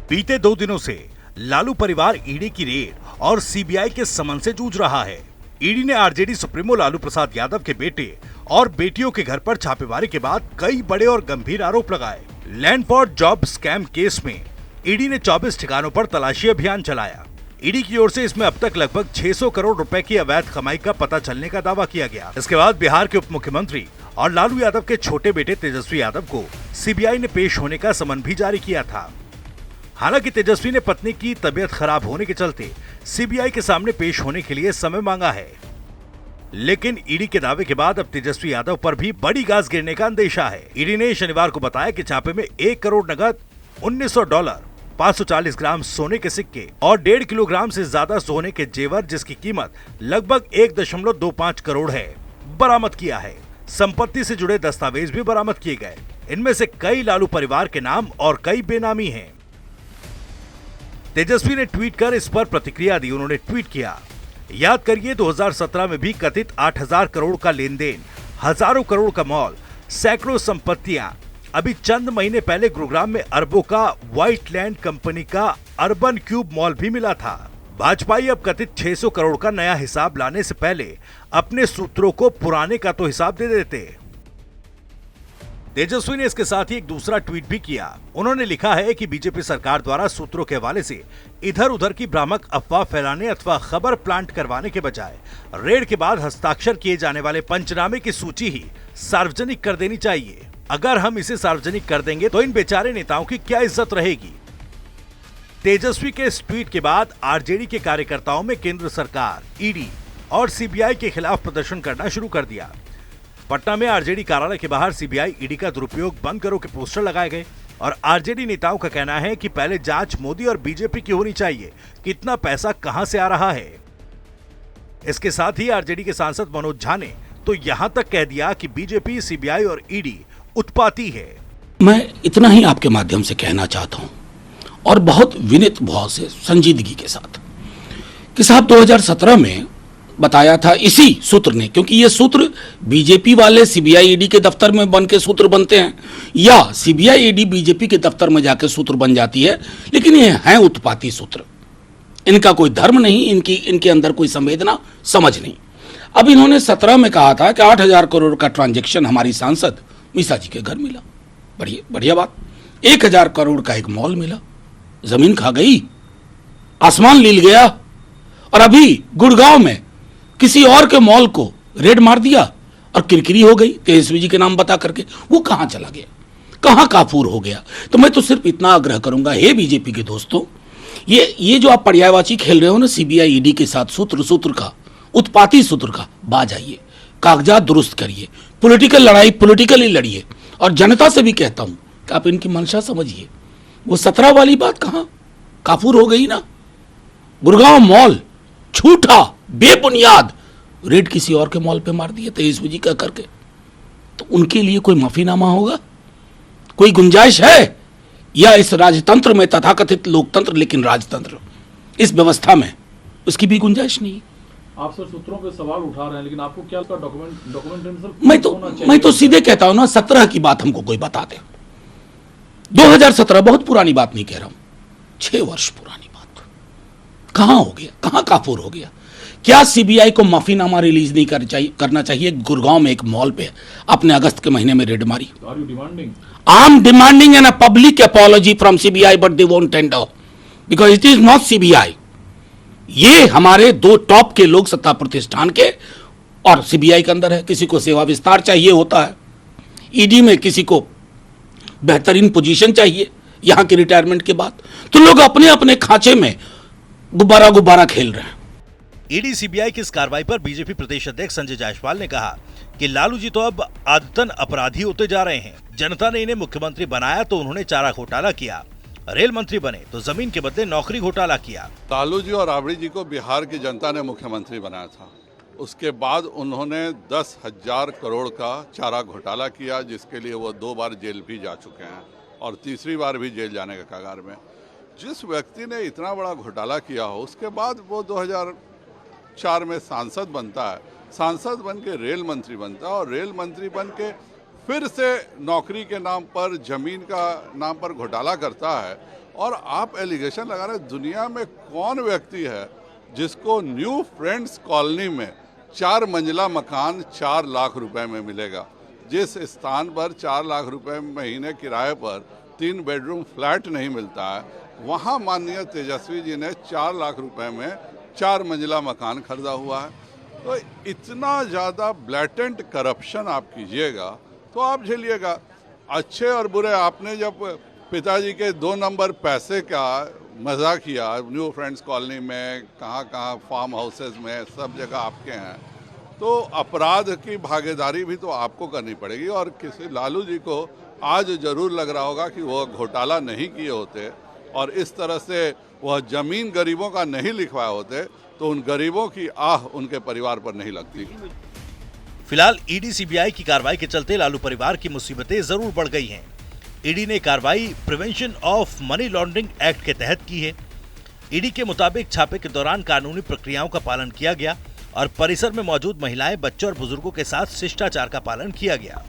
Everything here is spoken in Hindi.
बीते 2 दिनों से लालू परिवार ईडी की रेड और सीबीआई के समन से जूझ रहा है। ईडी ने आरजेडी सुप्रीमो लालू प्रसाद यादव के बेटे और बेटियों के घर पर छापेमारी के बाद कई बड़े और गंभीर आरोप लगाए। Land for job scam case में ईडी ने 24 ठिकानों पर तलाशी अभियान चलाया। ईडी की ओर से इसमें अब तक लगभग 600 करोड़ रुपए की अवैध कमाई का पता चलने का दावा किया गया। इसके बाद बिहार के उप मुख्यमंत्री और लालू यादव के छोटे बेटे तेजस्वी यादव को सीबीआई ने पेश होने का समन भी जारी किया था। हालांकि तेजस्वी ने पत्नी की तबीयत खराब होने के चलते सीबीआई के सामने पेश होने के लिए समय मांगा है, लेकिन ईडी के दावे के बाद अब तेजस्वी यादव पर भी बड़ी गाज गिरने का अंदेशा है। ईडी ने शनिवार को बताया कि छापे में 1 करोड़ नगद, $1900, 540 ग्राम सोने के सिक्के और 1.5 किलोग्राम से ज्यादा सोने के जेवर, जिसकी कीमत लगभग 1.25 करोड़ है, बरामद किया है। संपत्ति से जुड़े दस्तावेज भी बरामद किए गए। इनमें से कई लालू परिवार के नाम और कई बेनामी हैं। तेजस्वी ने ट्वीट कर इस पर प्रतिक्रिया दी। उन्होंने ट्वीट किया, याद करिए 2017 में भी कथित 8000 करोड़ का लेन देन, हजारों करोड़ का मॉल, सैकड़ों संपत्तियां। अभी चंद महीने पहले गुरुग्राम में अरबों का व्हाइट लैंड कंपनी का अर्बन क्यूब मॉल भी मिला था। भाजपाई अब कथित 600 करोड़ का नया हिसाब लाने से पहले अपने सूत्रों को पुराने का तो हिसाब दे देते। तेजस्वी ने इसके साथ ही एक दूसरा ट्वीट भी किया। उन्होंने लिखा है कि बीजेपी सरकार द्वारा सूत्रों के हवाले से इधर उधर की भ्रामक अफवाह फैलाने अथवा खबर प्लांट करवाने के बजाय रेड के बाद हस्ताक्षर किए जाने वाले पंचनामे की सूची ही सार्वजनिक कर देनी चाहिए। अगर हम इसे सार्वजनिक कर देंगे तो इन बेचारे नेताओं की क्या इज्जत रहेगी। तेजस्वी के इस ट्वीट के बाद आरजेडी के कार्यकर्ताओं में केंद्र सरकार, ईडी और सीबीआई के खिलाफ प्रदर्शन करना शुरू कर दिया। पटना में आरजेडी कार्यालय के बाहर सीबीआई ईडी का दुरुपयोग बंद करो के पोस्टर लगाए गए और आरजेडी नेताओं का कहना है कि पहले जांच मोदी और बीजेपी की होनी चाहिए, कितना पैसा कहां से आ रहा है। इसके साथ ही आरजेडी के सांसद मनोज झा ने तो यहां तक कह दिया कि बीजेपी, सीबीआई और ईडी उत्पाती है। मैं इतना ही आपके माध्यम से कहना चाहता हूं और बहुत विनीत भाव से, संजीदगी के साथ, कि साहब 2017 में बताया था इसी सूत्र ने, क्योंकि ये सूत्र बीजेपी वाले सीबीआई ईडी के दफ्तर में बन के सूत्र बनते हैं या सीबीआई ईडी बीजेपी के दफ्तर में जाके सूत्र बन जाती है, लेकिन ये हैं उत्पाती सूत्र। इनका कोई धर्म नहीं, इनके अंदर कोई संवेदना, समझ नहीं। अब इन्होंने 17 में कहा था कि 8000 करोड़ का ट्रांजेक्शन हमारी सांसद मीसा जी के घर मिला। बढ़िया बात। 1000 करोड़ का एक मॉल मिला। जमीन खा गई, आसमान लील गया। और अभी गुड़गांव में किसी और के मॉल को रेड मार दिया और किरकिरी हो गई तेजस्वी जी के नाम बता करके। वो कहां चला गया, कहां काफूर हो गया। तो मैं तो सिर्फ इतना आग्रह करूंगा, हे बीजेपी के दोस्तों, ये जो आप पर्यायवाची खेल रहे हो ना सीबीआई ईडी के साथ, सूत्र का, उत्पाती सूत्र का, बाज आइए, कागजात दुरुस्त करिए, पॉलिटिकल लड़ाई पॉलिटिकली लड़िए। और जनता से भी कहता हूं कि आप इनकी मंशा समझिए। वो 17 वाली बात कहां काफूर हो गई ना। गुड़गांव मॉल झूठा, बेबुनियाद रेड किसी और के मॉल पे मार दिया तेजस्वी जी का करके। तो उनके लिए कोई माफीनामा होगा, कोई गुंजाइश है? या इस राजतंत्र में, तथाकथित लोकतंत्र लेकिन राजतंत्र, इस व्यवस्था में उसकी भी गुंजाइश नहीं। आप सर सूत्रों पे सवाल उठा रहे हैं, लेकिन आपको क्या डॉक्यूमेंट मैं तो सीधे कहता हूं ना, 17 की बात हमको कोई बता दे। 2017 बहुत पुरानी बात नहीं कह रहा हूं, 6 वर्ष पुरानी बात। कहां हो गया, कहां काफूर हो गया? क्या सीबीआई को माफीनामा रिलीज नहीं करना चाहिए? गुड़गांव में एक मॉल पे आपने अगस्त के महीने में रेड मारी। I am demanding an public apology from CBI, but they won't tender because it is not CBI. ये हमारे 2 टॉप के लोग सत्ता प्रतिष्ठान के और सीबीआई के अंदर है। किसी को सेवा विस्तार चाहिए होता है, ईडी में किसी को बेहतरीन पोजीशन चाहिए यहां के रिटायरमेंट के बाद। तो लोग अपने अपने खांचे में गुब्बारा खेल रहे हैं। ईडी सीबीआई की इस कार्रवाई पर बीजेपी प्रदेश अध्यक्ष संजय जायसवाल ने कहा कि लालू जी तो अब आदतन अपराधी होते जा रहे हैं। जनता ने इन्हें मुख्यमंत्री बनाया तो उन्होंने चारा घोटाला किया, रेल मंत्री बने तो जमीन के बदले नौकरी घोटाला किया। लालू जी और राबड़ी जी को बिहार की जनता ने मुख्यमंत्री बनाया था। उसके बाद उन्होंने 10,000 करोड़ का चारा घोटाला किया, जिसके लिए वो 2 बार जेल भी जा चुके हैं और तीसरी बार भी जेल जाने के कगार में। जिस व्यक्ति ने इतना बड़ा घोटाला किया हो, उसके बाद वो 2004 में सांसद बनता है, सांसद बन के रेल मंत्री बनता है और रेल मंत्री बन के फिर से नौकरी के नाम पर, जमीन का नाम पर घोटाला करता है और आप एलिगेशन लगा रहे, दुनिया में कौन व्यक्ति है जिसको न्यू फ्रेंड्स कॉलोनी में 4 मंजिला मकान 4 लाख रुपए में मिलेगा? जिस स्थान पर 4 लाख रुपए महीने किराए पर 3 बेडरूम फ्लैट नहीं मिलता है, वहाँ माननीय तेजस्वी जी ने 4 लाख रुपए में 4 मंजिला मकान खरीदा हुआ है। तो इतना ज़्यादा ब्लैटेंट करप्शन आप कीजिएगा तो आप झेलिएगा। अच्छे और बुरे, आपने जब पिताजी के 2 नंबर पैसे का मज़ा किया न्यू फ्रेंड्स कॉलोनी में, कहाँ फार्म हाउसेस में, सब जगह आपके हैं, तो अपराध की भागीदारी भी तो आपको करनी पड़ेगी। और किसी लालू जी को आज जरूर लग रहा होगा कि वह घोटाला नहीं किए होते और इस तरह से वह जमीन गरीबों का नहीं लिखवाए होते तो उन गरीबों की आह उनके परिवार पर नहीं लगती। फिलहाल ईडी सीबीआई की कार्रवाई के चलते लालू परिवार की मुसीबतें जरूर बढ़ गई हैं। ईडी ने कार्रवाई prevention of money laundering act के तहत की है। ईडी के मुताबिक छापे के दौरान कानूनी प्रक्रियाओं का पालन किया गया और परिसर में मौजूद महिलाएं, बच्चों और बुजुर्गों के साथ शिष्टाचार का पालन किया गया।